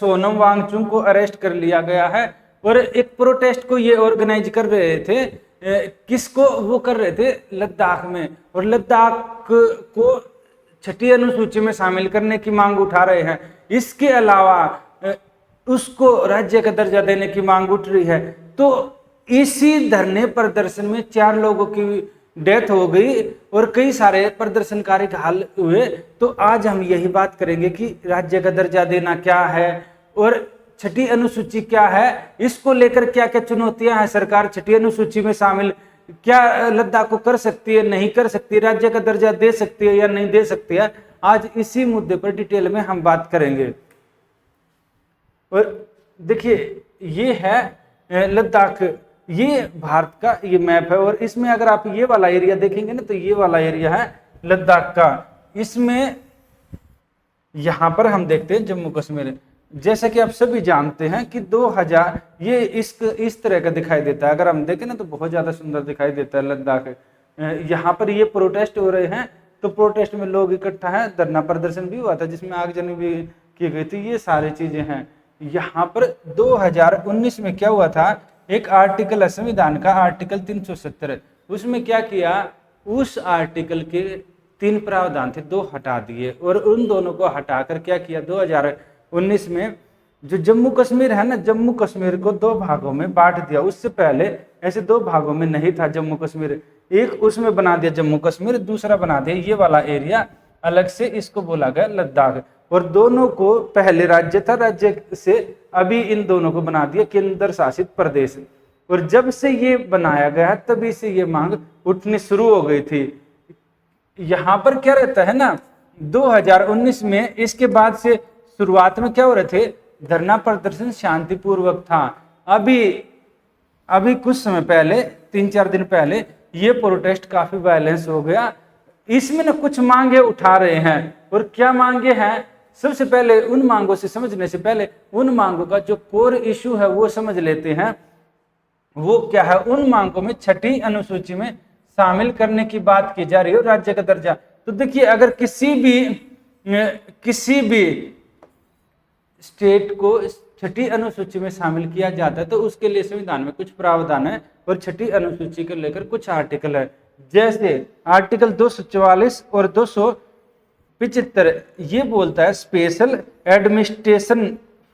सोनम वांगचुक को अरेस्ट कर लिया गया है और एक प्रोटेस्ट को ये ऑर्गेनाइज कर रहे थे। किसको वो कर रहे थे? लद्दाख में। और लद्दाख को छठी अनुसूची में शामिल करने की मांग उठा रहे हैं। इसके अलावा उसको राज्य का दर्जा देने की मांग उठ रही है। तो इसी धरने प्रदर्शन में 4 लोगों की डेथ हो गई और कई सारे प्रदर्शनकारी घायल हुए। तो आज हम यही बात करेंगे कि राज्य का दर्जा देना क्या है और छठी अनुसूची क्या है, इसको लेकर क्या क्या चुनौतियां हैं। सरकार छठी अनुसूची में शामिल क्या लद्दाख को कर सकती है, नहीं कर सकती, राज्य का दर्जा दे सकती है या नहीं दे सकती है। आज इसी मुद्दे पर डिटेल में हम बात करेंगे। और देखिए, ये है लद्दाख, ये भारत का ये मैप है और इसमें अगर आप ये वाला एरिया देखेंगे ना, तो ये वाला एरिया है लद्दाख का। इसमें यहां पर हम देखते हैं जम्मू कश्मीर। जैसे कि आप सभी जानते हैं कि 2000 ये इस तरह का दिखाई देता है। अगर हम देखें ना तो बहुत ज्यादा सुंदर दिखाई देता है लद्दाख। यहाँ पर ये प्रोटेस्ट हो रहे हैं, तो प्रोटेस्ट में लोग इकट्ठा है, धरना प्रदर्शन भी हुआ था जिसमें आगजनी भी की गई थी। ये सारी चीजें हैं। यहाँ पर 2019 में क्या हुआ था, एक आर्टिकल है संविधान का, आर्टिकल 370। उसमें क्या किया, उस आर्टिकल के 3 प्रावधान थे, 2 हटा दिए और उन दोनों को हटाकर क्या किया, 2019 में जो जम्मू कश्मीर है ना, जम्मू कश्मीर को 2 भागों में बांट दिया। उससे पहले ऐसे 2 भागों में नहीं था जम्मू कश्मीर। एक उसमें बना दिया जम्मू कश्मीर, दूसरा बना दिया ये वाला एरिया अलग से, इसको बोला गया लद्दाख। और दोनों को पहले राज्य था, राज्य से अभी इन दोनों को बना दिया केंद्र शासित प्रदेश। और जब से ये बनाया गया तभी से ये मांग उठनी शुरू हो गई थी। यहाँ पर क्या रहता है ना, 2019 में इसके बाद से शुरुआत में क्या हो रहे थे, धरना प्रदर्शन शांतिपूर्वक था। अभी कुछ समय पहले, 3-4 दिन पहले ये प्रोटेस्ट काफी वायलेंस हो गया। इसमें ना कुछ मांगे उठा रहे हैं। और क्या मांगे हैं, सबसे पहले उन मांगों से समझने से पहले उन मांगों का जो कोर इशू है वो समझ लेते हैं। वो क्या है, उन मांगों में छठी अनुसूची में शामिल करने की बात की जा रही है, राज्य का दर्जा। तो देखिए, अगर किसी भी स्टेट को छठी अनुसूची में शामिल किया जाता है तो उसके लिए संविधान में कुछ प्रावधान है और छठी अनुसूची को लेकर कुछ आर्टिकल है। जैसे आर्टिकल 244 और 275 ये बोलता है special administration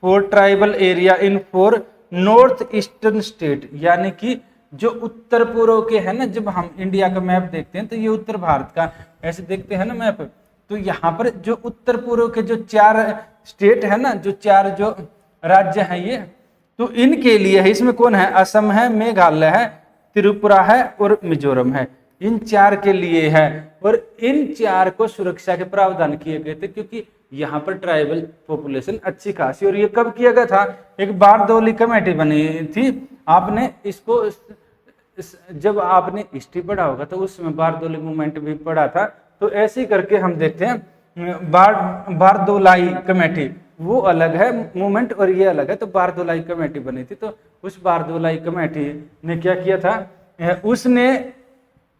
for tribal area in 4 north eastern state, यानी कि जो उत्तर पूर्व के है ना, जब हम इंडिया का मैप देखते हैं तो ये उत्तर भारत का ऐसे देखते हैं ना मैप, तो यहाँ पर जो उत्तर पूर्व के जो 4 स्टेट है ना, जो 4 जो राज्य हैं ये, तो इनके लिए है। इसमें कौन है, असम है, मेघालय है, त्रिपुरा है और मिजोरम है। इन 4 के लिए है और इन 4 को सुरक्षा के प्रावधान किए गए थे क्योंकि यहाँ पर ट्राइबल पॉपुलेशन अच्छी खासी। और ये कब किया गया था, एक बारदोली कमेटी बनी थी। आपने इसको जब आपने हिस्ट्री पढ़ा होगा तो उस समय बारदोली मूवमेंट भी पढ़ा था। तो ऐसे ही करके हम देखते हैं बारदोलाई कमेटी, वो अलग है मूवमेंट और ये अलग है। तो बारदोलाई कमेटी बनी थी। तो उस बारदोलाई कमेटी ने क्या किया था, उसने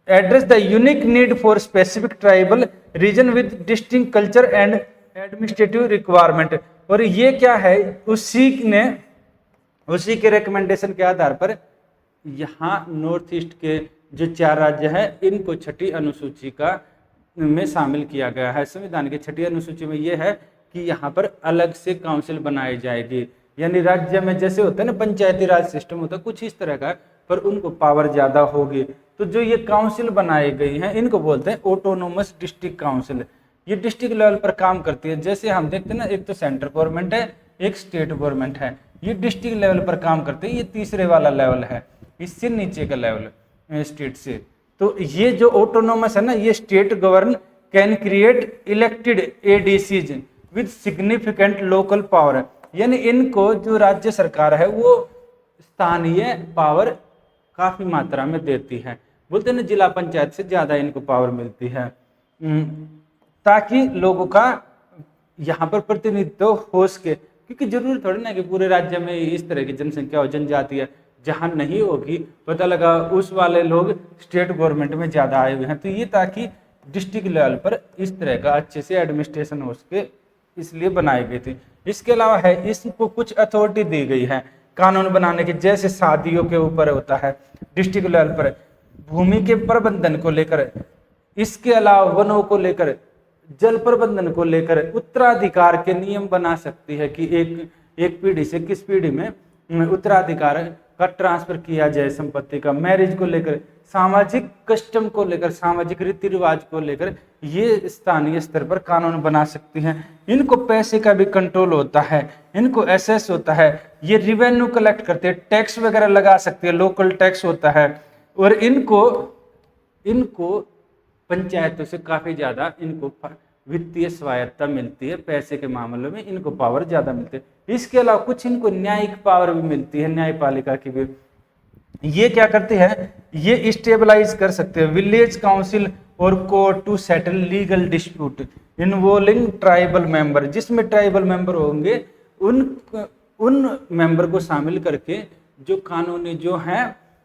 address the unique need for specific tribal region with distinct culture and administrative requirement. और ये क्या है, उसी के रिकमेंडेशन के आधार पर यहाँ नॉर्थ ईस्ट के जो 4 राज्य हैं इनको छठी अनुसूची का में शामिल किया गया है। संविधान की छठी अनुसूची में यह है कि यहाँ पर अलग से काउंसिल बनाई जाएगी। यानी राज्य में जैसे होता है ना पंचायती राज सिस्टम होता है, कुछ इस तरह का, पर उनको पावर ज्यादा होगी। तो जो ये काउंसिल बनाई गई हैं इनको बोलते हैं ऑटोनोमस डिस्ट्रिक्ट काउंसिल। ये डिस्ट्रिक्ट लेवल पर काम करती है। जैसे हम देखते हैं ना, एक तो सेंट्रल गवर्नमेंट है, एक स्टेट गवर्नमेंट है, ये डिस्ट्रिक्ट लेवल पर काम करते हैं। ये तीसरे वाला लेवल है, इससे नीचे का लेवल स्टेट से। तो ये जो ऑटोनोमस है ना, ये state govern can create elected ADCs with significant local power. यानी इनको जो राज्य सरकार है वो स्थानीय पावर काफी मात्रा में देती है। बोलते हैं ना, जिला पंचायत से ज्यादा इनको पावर मिलती है, ताकि लोगों का यहाँ पर प्रतिनिधित्व हो सके। क्योंकि जरूरी थोड़ी ना कि पूरे राज्य में इस तरह की जनसंख्या हो, जनजाति है, जहाँ नहीं होगी पता लगा उस वाले लोग स्टेट गवर्नमेंट में ज्यादा आए हुए हैं। तो ये ताकि डिस्ट्रिक्ट लेवल पर इस तरह का अच्छे से एडमिनिस्ट्रेशन हो सके, इसलिए बनाई गई थी। इसके अलावा है इसको कुछ अथॉरिटी दी गई है कानून बनाने की, जैसे शादियों के ऊपर होता है, डिस्ट्रिक्ट लेवल पर भूमि के प्रबंधन को लेकर, इसके अलावा वनों को लेकर, जल प्रबंधन को लेकर उत्तराधिकार के नियम बना सकती है कि एक पीढ़ी से किस पीढ़ी में उत्तराधिकार का ट्रांसफर किया जाए संपत्ति का, मैरिज को लेकर, सामाजिक कस्टम को लेकर, सामाजिक रीति रिवाज को लेकर ये स्थानीय स्तर पर कानून बना सकती हैं। इनको पैसे का भी कंट्रोल होता है, इनको एसेस होता है, ये रिवेन्यू कलेक्ट करते हैं, टैक्स वगैरह लगा सकते हैं, लोकल टैक्स होता है, और इनको पंचायतों से काफी ज्यादा इनको वित्तीय स्वायत्ता मिलती है, पैसे के मामलों में इनको पावर ज्यादा मिलती है। इसके अलावा कुछ इनको न्यायिक पावर भी मिलती है, न्यायपालिका की भी। ये क्या करते हैं, ये स्टेबलाइज कर सकते हैं विलेज काउंसिल और court to settle legal dispute involving tribal member, जिसमें ट्राइबल मेंबर होंगे उन मेंबर को शामिल करके जो कानूनी जो है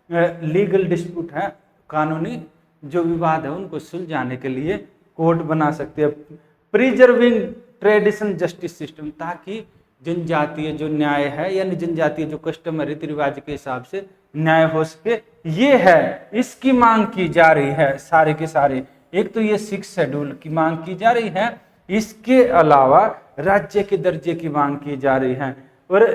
लीगल डिस्प्यूट है, कानूनी जो विवाद है उनको सुलझाने के लिए कोर्ट बना सकते हैं। प्रिजर्विंग ट्रेडिशन जस्टिस सिस्टम, ताकि जनजातीय जो न्याय है यानी जनजातीय जो कस्टम रीति रिवाज के हिसाब से न्याय हो सके, ये है इसकी मांग की जा रही है सारे के सारे। एक तो ये 6 शेड्यूल की मांग की जा रही है, इसके अलावा राज्य के दर्जे की मांग की जा रही है। और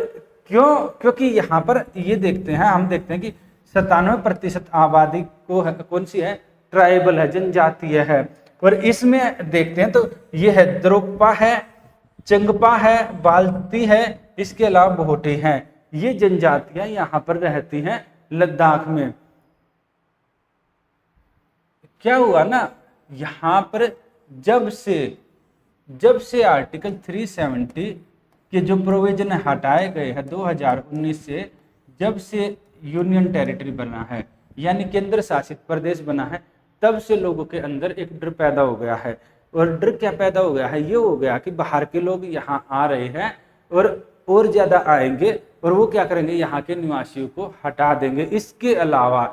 क्योंकि यहाँ पर ये देखते हैं, हम देखते हैं कि 97% आबादी को कौन सी है, ट्राइबल है, जनजातीय है। और इसमें देखते हैं तो ये है द्रोकपा है, चंगपा है, बाल्ती है, इसके अलावा बोहटी है। ये जनजातियां यहाँ पर रहती हैं लद्दाख में। क्या हुआ ना, यहाँ पर जब से आर्टिकल 370 के जो प्रोविजन हटाए गए हैं 2019 से, जब से यूनियन टेरिटरी बना है यानी केंद्र शासित प्रदेश बना है, तब से लोगों के अंदर एक डर पैदा हो गया है। और डर क्या पैदा हो गया है, ये हो गया कि बाहर के लोग यहाँ आ रहे हैं और ज्यादा आएंगे और वो क्या करेंगे, यहाँ के निवासियों को हटा देंगे। इसके अलावा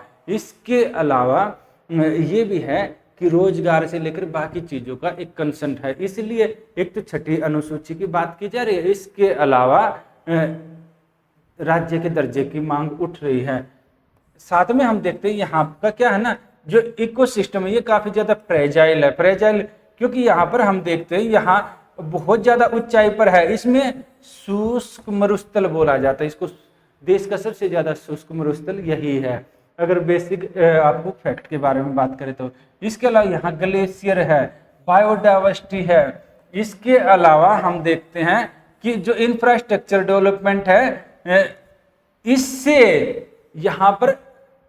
ये भी है कि रोजगार से लेकर बाकी चीजों का एक कंसर्न है, इसलिए एक तो 6ठी अनुसूची की बात की जा रही है। इसके अलावा राज्य के दर्जे की मांग उठ रही है। साथ में हम देखते हैं यहाँ का क्या है ना, जो इकोसिस्टम है ये काफी ज्यादा फ्रेजाइल है। फ्रेजाइल क्योंकि यहाँ पर हम देखते हैं यहाँ बहुत ज्यादा ऊंचाई पर है, इसमें शुष्क मरुस्थल बोला जाता है इसको। देश का सबसे ज्यादा शुष्क मरुस्थल यही है, अगर बेसिक आपको फैक्ट के बारे में बात करें तो। इसके अलावा यहाँ ग्लेशियर है, बायोडाइवर्सिटी है। इसके अलावा हम देखते हैं कि जो इंफ्रास्ट्रक्चर डेवलपमेंट है, इससे यहाँ पर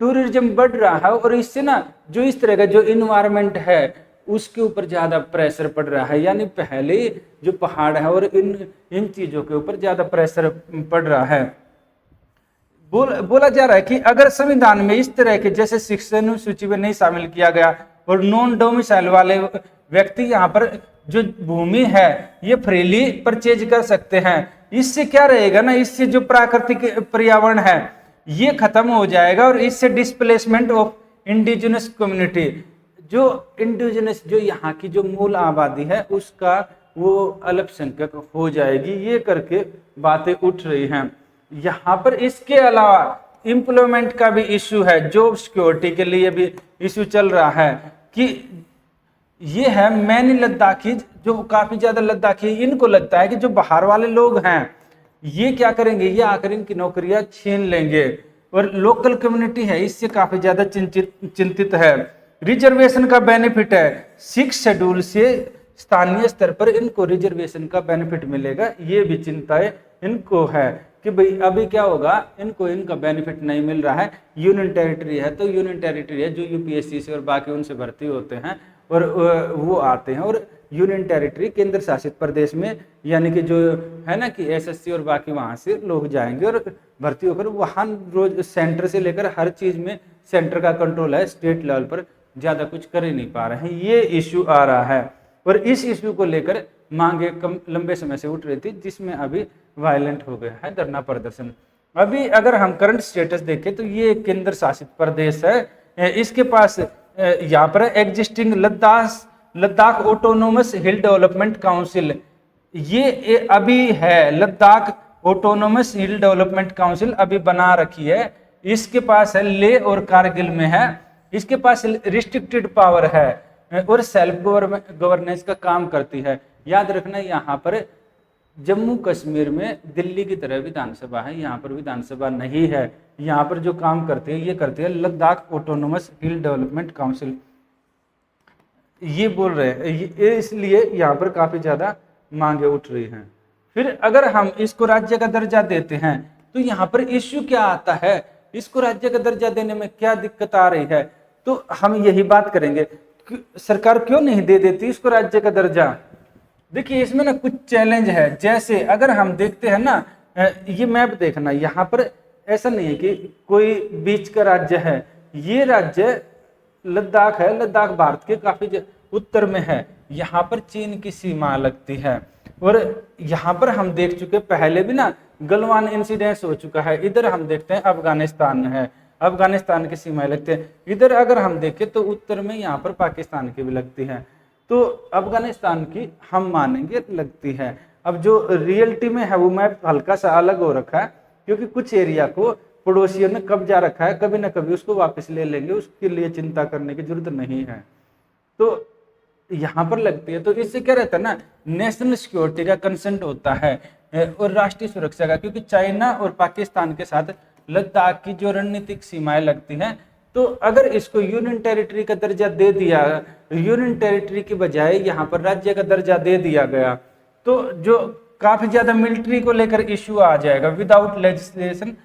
टूरिज्म बढ़ रहा है और इससे ना जो इस तरह का जो इन्वायरमेंट है उसके ऊपर ज्यादा प्रेशर पड़ रहा है। यानी पहले जो पहाड़ है और इन चीजों के ऊपर ज्यादा प्रेशर पड़ रहा है। बोला जा रहा है कि अगर संविधान में इस तरह के जैसे 6 अनुसूची में नहीं शामिल किया गया और नॉन डोमिसाइल वाले व्यक्ति यहाँ पर जो भूमि है ये फ्रीली परचेज कर सकते हैं, इससे क्या रहेगा ना, इससे जो प्राकृतिक पर्यावरण है ये खत्म हो जाएगा और इससे डिस्प्लेसमेंट ऑफ इंडिजिनस कम्युनिटी, जो इंडिजिनस जो यहाँ की जो मूल आबादी है उसका वो अल्पसंख्यक हो जाएगी। ये करके बातें उठ रही हैं यहाँ पर। इसके अलावा एम्प्लॉयमेंट का भी इशू है, जॉब सिक्योरिटी के लिए भी इशू चल रहा है कि ये है मैनी लद्दाखी, जो काफी ज्यादा लद्दाखी, इनको लगता है कि जो बाहर वाले लोग हैं ये क्या करेंगे, ये आकर इनकी नौकरियां छीन लेंगे। और लोकल कम्युनिटी है इससे काफी ज्यादा चिंतित है। रिजर्वेशन का बेनिफिट है, 6 शेड्यूल से स्थानीय स्तर पर इनको रिजर्वेशन का बेनिफिट मिलेगा, ये भी चिंताएं इनको है कि भाई अभी क्या होगा, इनको इनका बेनिफिट नहीं मिल रहा है। यूनियन टेरिटरी है तो यूनियन टेरिटरी है जो यूपीएससी से और बाकी उनसे भर्ती होते हैं और वो आते हैं, और यूनियन टेरिटरी केंद्र शासित प्रदेश में यानी कि जो है ना कि एसएससी और बाकी वहाँ से लोग जाएंगे और भर्ती होकर वहाँ रोज सेंटर से लेकर हर चीज़ में सेंटर का कंट्रोल है, स्टेट लेवल पर ज़्यादा कुछ कर ही नहीं पा रहे हैं। ये इशू आ रहा है और इस इशू को लेकर मांगे कम लंबे समय से उठ रही थी, जिसमें अभी वायलेंट हो गया है धरना प्रदर्शन। अभी अगर हम करंट स्टेटस देखें तो ये केंद्र शासित प्रदेश है, इसके पास यहाँ पर एग्जिस्टिंग लद्दाख ऑटोनोमस हिल डेवलपमेंट काउंसिल, ये अभी है लद्दाख ऑटोनोमस हिल डेवलपमेंट काउंसिल अभी बना रखी है, इसके पास है लेह और कारगिल में है, इसके पास रिस्ट्रिक्टेड पावर है और सेल्फ गवर्नेंस का काम करती है। याद रखना यहाँ पर जम्मू कश्मीर में दिल्ली की तरह विधानसभा है, यहाँ पर विधानसभा नहीं है। यहाँ पर जो काम करते हैं ये करते हैं लद्दाख ऑटोनोमस हिल डेवलपमेंट काउंसिल, ये बोल रहे हैं, इसलिए यहाँ पर काफी ज्यादा मांगे उठ रही हैं। फिर अगर हम इसको राज्य का दर्जा देते हैं तो यहाँ पर इश्यू क्या आता है, इसको राज्य का दर्जा देने में क्या दिक्कत आ रही है, तो हम यही बात करेंगे सरकार क्यों नहीं दे देती इसको राज्य का दर्जा। देखिए इसमें ना कुछ चैलेंज है, जैसे अगर हम देखते हैं ना, ये मैप देखना, यहाँ पर ऐसा नहीं है कि कोई बीच का राज्य है, ये राज्य लद्दाख है, लद्दाख भारत के काफी उत्तर में है, यहाँ पर चीन की सीमा लगती है। और यहाँ पर हम देख चुके पहले भी ना गलवान इंसिडेंस हो चुका है, इधर हम देखते हैं अफगानिस्तान है, अफगानिस्तान की सीमाएं लगती है, इधर अगर हम देखें तो उत्तर में यहाँ पर पाकिस्तान की भी लगती है, तो अफगानिस्तान की हम मानेंगे लगती है। अब जो रियलिटी में है वो मैप हल्का सा अलग हो रखा है, क्योंकि कुछ एरिया को पड़ोसियों ने कब्जा रखा है, कभी ना कभी उसको वापस ले लेंगे, उसके लिए चिंता करने की जरूरत नहीं है, तो यहाँ पर लगती है। तो इससे क्या रहता है ना, नेशनल सिक्योरिटी का कंसर्न होता है और राष्ट्रीय सुरक्षा का, क्योंकि चाइना और पाकिस्तान के साथ लद्दाख की जो रणनीतिक सीमाएं लगती हैं, तो अगर इसको यूनियन टेरिटरी का दर्जा दे दिया, यूनियन टेरिटरी की बजाय यहाँ पर राज्य का दर्जा दे दिया गया, तो जो काफी ज्यादा मिलिट्री को लेकर इश्यू आ जाएगा विदाउट लेजिस्लेशन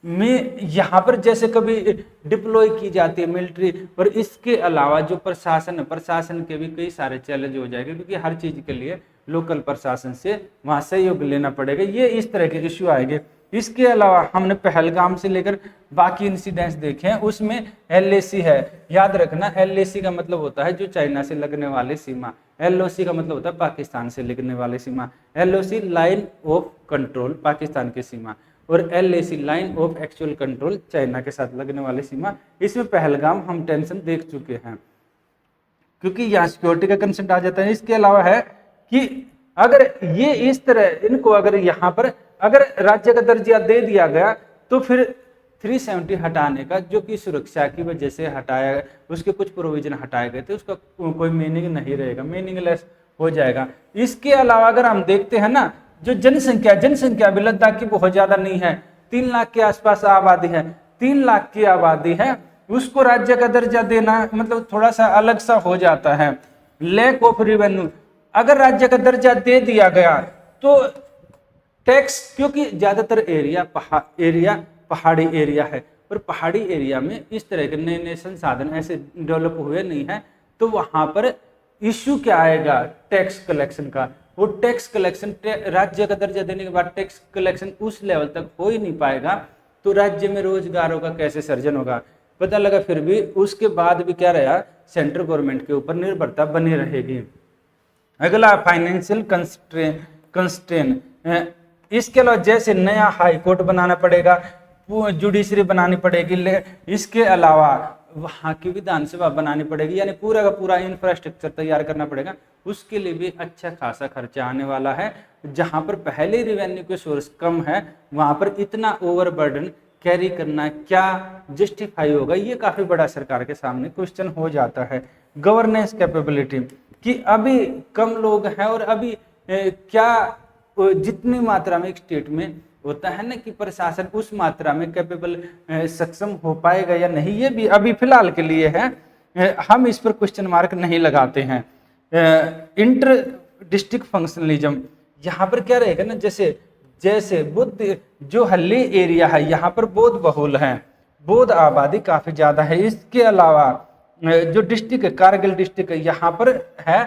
में, यहाँ पर जैसे कभी डिप्लॉय की जाती है मिलिट्री, और इसके अलावा जो प्रशासन है, प्रशासन के भी कई सारे चैलेंज हो जाएंगे, क्योंकि हर चीज के लिए लोकल प्रशासन से वहां सहयोग लेना पड़ेगा, ये इस तरह के इश्यू आएंगे। इसके अलावा हमने पहलगाम से लेकर बाकी इंसिडेंट्स देखे हैं, उसमें LAC है, याद रखना LAC का मतलब होता है जो चाइना से लगने वाली सीमा, LOC का मतलब होता है पाकिस्तान से लगने वाली सीमा, LOC line of control Pakistan की सीमा, और LAC line of actual control China के साथ लगने वाली सीमा। इसमें पहलगाम हम टेंशन देख चुके हैं, क्योंकि यहाँ सिक्योरिटी का कंसेंट आ जाता है। इसके अलावा है कि अगर ये इस तरह इनको अगर यहाँ पर अगर राज्य का दर्जा दे दिया गया, तो फिर 370 हटाने का, जो कि सुरक्षा की वजह से हटाया, उसके कुछ प्रोविजन हटाए गए थे, उसका कोई मीनिंग नहीं रहेगा, मीनिंगलेस हो जाएगा। इसके अलावा अगर हम देखते हैं ना, जो जनसंख्या भी लद्दाख की बहुत ज्यादा नहीं है, 3 लाख के आसपास आबादी है, 3 लाख की आबादी है, उसको राज्य का दर्जा देना मतलब थोड़ा सा अलग सा हो जाता है। लैक ऑफ रेवेन्यू, अगर राज्य का दर्जा दे दिया गया तो टैक्स, क्योंकि ज्यादातर एरिया पहाड़ी एरिया है, और पहाड़ी एरिया में इस तरह के नए नए संसाधन ऐसे डेवलप हुए नहीं है, तो वहां पर इश्यू क्या आएगा, टैक्स कलेक्शन का। वो टैक्स कलेक्शन राज्य का दर्जा देने के बाद टैक्स कलेक्शन उस लेवल तक हो ही नहीं पाएगा, तो राज्य में रोजगारों का कैसे सर्जन होगा, पता लगा। फिर भी उसके बाद भी क्या रहा, सेंट्रल गवर्नमेंट के ऊपर निर्भरता बनी रहेगी। अगला फाइनेंशियल कंस्ट्रेन, इसके अलावा जैसे नया हाई कोर्ट बनाना पड़ेगा, जुडिशरी बनानी पड़ेगी, इसके अलावा वहाँ की विधानसभा बनानी पड़ेगी, यानी पूरा का पूरा इंफ्रास्ट्रक्चर तैयार करना पड़ेगा, उसके लिए भी अच्छा खासा खर्चा आने वाला है। जहाँ पर पहले रिवेन्यू के सोर्स कम है, वहाँ पर इतना ओवरबर्डन कैरी करना क्या जस्टिफाई होगा, ये काफी बड़ा सरकार के सामने क्वेश्चन हो जाता है। गवर्नेंस कैपेबिलिटी, कि अभी कम लोग हैं और अभी क्या जितनी मात्रा में एक स्टेट में होता है ना कि प्रशासन उस मात्रा में कैपेबल सक्षम हो पाएगा या नहीं, ये भी अभी फिलहाल के लिए है, हम इस पर क्वेश्चन मार्क नहीं लगाते हैं। इंटर डिस्ट्रिक्ट फंक्शनलिज्म, यहाँ पर क्या रहेगा ना, जैसे बुद्ध जो हल्ली एरिया है यहाँ पर बौद्ध बहुल है, बौद्ध आबादी काफी ज्यादा है। इसके अलावा जो डिस्ट्रिक्ट है कारगिल डिस्ट्रिक्ट है, यहाँ पर है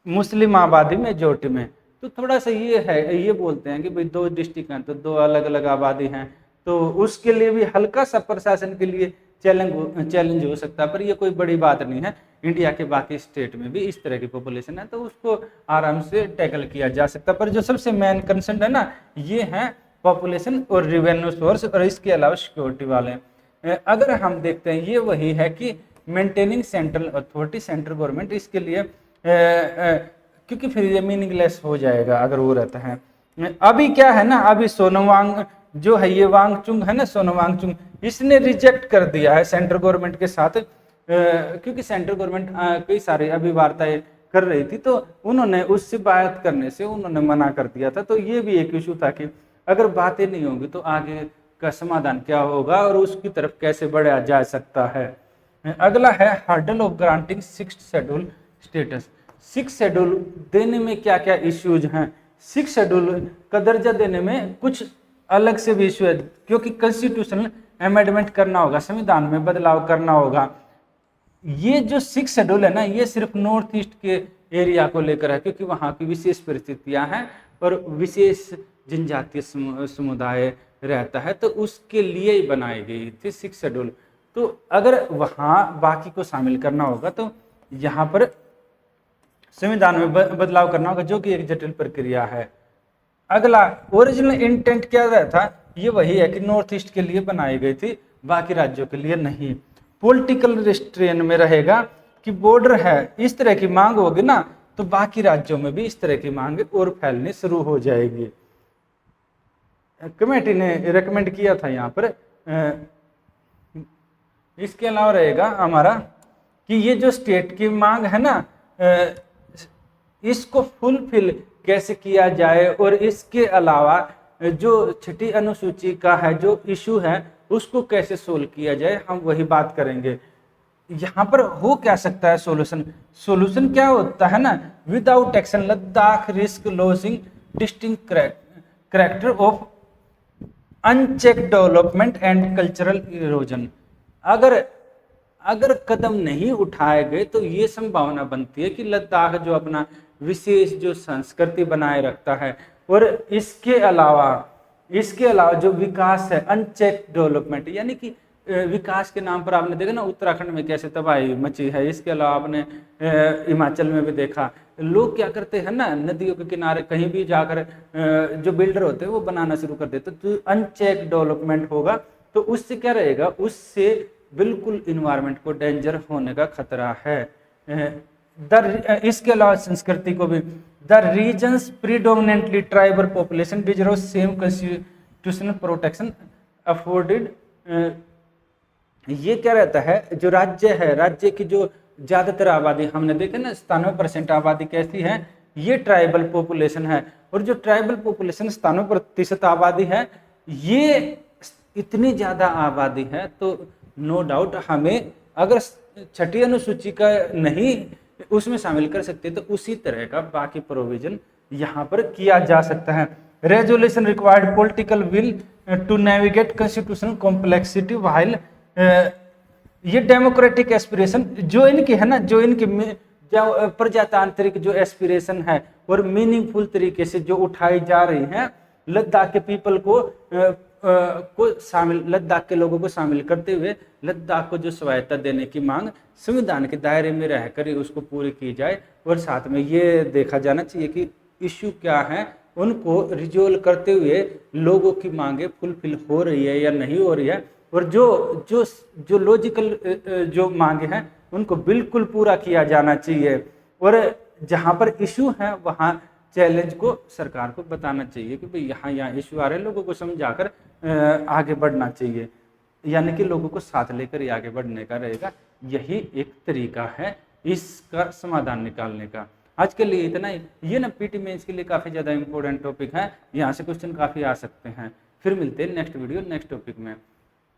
मुस्लिम आबादी मेजोरिटी में, तो थोड़ा सा ये है, ये बोलते हैं कि भाई 2 डिस्ट्रिक्ट हैं तो 2 अलग अलग आबादी हैं, तो उसके लिए भी हल्का सा प्रशासन के लिए चैलेंज हो सकता है, पर ये कोई बड़ी बात नहीं है। इंडिया के बाकी स्टेट में भी इस तरह की पॉपुलेशन है, तो उसको आराम से टैकल किया जा सकता है। पर जो सबसे मेन कंसर्न है ना, ये है पॉपुलेशन और रिवेन्यू सोर्स, और इसके अलावा सिक्योरिटी वाले। अगर हम देखते हैं ये वही है कि maintaining central authority, central government, इसके लिए क्योंकि फिर ये मीनिंगलेस हो जाएगा अगर वो रहता है। अभी क्या है ना, अभी सोनम वांग जो है, ये वांगचुक है ना, सोनम वांगचुक, इसने रिजेक्ट कर दिया है सेंट्रल गवर्नमेंट के साथ, क्योंकि सेंट्रल गवर्नमेंट कई सारी अभी वार्ताएं कर रही थी, तो उन्होंने उससे बात करने से उन्होंने मना कर दिया था। तो ये भी एक इशू था कि अगर बातें नहीं होंगी तो आगे का समाधान क्या होगा और उसकी तरफ कैसे बढ़ा जा सकता है। अगला है hurdle of granting 6th schedule status. 6th schedule देने में क्या क्या इश्यूज हैं। 6th शेड्यूल का दर्जा देने में कुछ अलग से भी इश्यू है, क्योंकि कॉन्स्टिट्यूशनल अमेंडमेंट करना होगा, संविधान में बदलाव करना होगा। ये जो 6th शेड्यूल है ना, ये सिर्फ नॉर्थ ईस्ट के एरिया को लेकर है, क्योंकि वहाँ की विशेष परिस्थितियां हैं और विशेष जनजातीय समुदाय रहता है, तो उसके लिए ही बनाई गई थी 6th शेड्यूल। तो अगर वहाँ बाकी को शामिल करना होगा तो यहाँ पर संविधान में बदलाव करना होगा, जो कि एक जटिल प्रक्रिया है। अगला ओरिजिनल इंटेंट क्या रहता, ये वही है कि नॉर्थ ईस्ट के लिए बनाई गई थी, बाकी राज्यों के लिए नहीं। पॉलिटिकल रिस्ट्रेन में रहेगा कि बॉर्डर है, इस तरह की मांग होगी ना तो बाकी राज्यों में भी इस तरह की मांग और फैलनी शुरू हो जाएगी। कमेटी ने रेकमेंड किया था यहाँ पर। इसके अलावा रहेगा हमारा कि ये जो स्टेट की मांग है ना, इसको फुलफिल कैसे किया जाए, और इसके अलावा जो 6ठी अनुसूची का है जो इशू है उसको कैसे सोल्व किया जाए, हम वही बात करेंगे। यहाँ पर हो क्या सकता है सोल्यूशन क्या होता है ना, without action Ladakh risk losing distinct character of uncheck development and cultural erosion. अगर कदम नहीं उठाए गए तो ये संभावना बनती है कि लद्दाख जो अपना विशेष जो संस्कृति बनाए रखता है, और इसके अलावा जो विकास है, अनचेक डेवलपमेंट, यानी कि विकास के नाम पर आपने देखा ना उत्तराखंड में कैसे तबाही मची है। इसके अलावा आपने हिमाचल में भी देखा, लोग क्या करते हैं ना, नदियों के किनारे कहीं भी जाकर जो बिल्डर होते हैं वो बनाना शुरू कर देते। तो अनचेक डेवलपमेंट होगा तो उससे क्या रहेगा, उससे बिल्कुल इन्वायरमेंट को डेंजर होने का खतरा है। इसके अलावा संस्कृति को भी, the regions predominantly tribal population deserve same constitutional protection afforded. ये क्या रहता है, जो राज्य है, राज्य की जो ज्यादातर आबादी हमने देखा ना 97% आबादी कैसी है, ये ट्राइबल पॉपुलेशन है। और जो ट्राइबल पॉपुलेशन 97% आबादी है, ये इतनी ज्यादा आबादी है तो नो डाउट हमें अगर 6ठी अनुसूची का नहीं उसमें शामिल कर सकते तो उसी तरह का बाकी प्रोविजन यहाँ पर किया जा सकता है। Resolution required political will to navigate constitutional complexity while, ये डेमोक्रेटिक एस्पिरेशन जो इनकी है ना, जो इनकी प्रजातांत्रिक जो एस्पिरेशन है और मीनिंगफुल तरीके से जो उठाई जा रही हैं, लद्दाख के पीपल को शामिल, लद्दाख के लोगों को शामिल करते हुए लद्दाख को जो स्वायत्ता देने की मांग संविधान के दायरे में रहकर उसको पूरी की जाए। और साथ में ये देखा जाना चाहिए कि इश्यू क्या है, उनको रिजोल्व करते हुए लोगों की मांगे फुलफिल हो रही है या नहीं हो रही है, और जो लॉजिकल जो मांगे हैं उनको बिल्कुल पूरा किया जाना चाहिए। और जहाँ पर इशू है वहाँ चैलेंज को सरकार को बताना चाहिए कि भाई यहाँ इशू आ रहे हैं, लोगों को समझाकर आगे बढ़ना चाहिए, यानी कि लोगों को साथ लेकर ही आगे बढ़ने का रहेगा। यही एक तरीका है इसका समाधान निकालने का। आज के लिए इतना ही। ये ना पीटी मेंस के लिए काफ़ी ज़्यादा इंपॉर्टेंट टॉपिक है, यहाँ से क्वेश्चन काफ़ी आ सकते हैं। फिर मिलते हैं नेक्स्ट वीडियो नेक्स्ट टॉपिक में।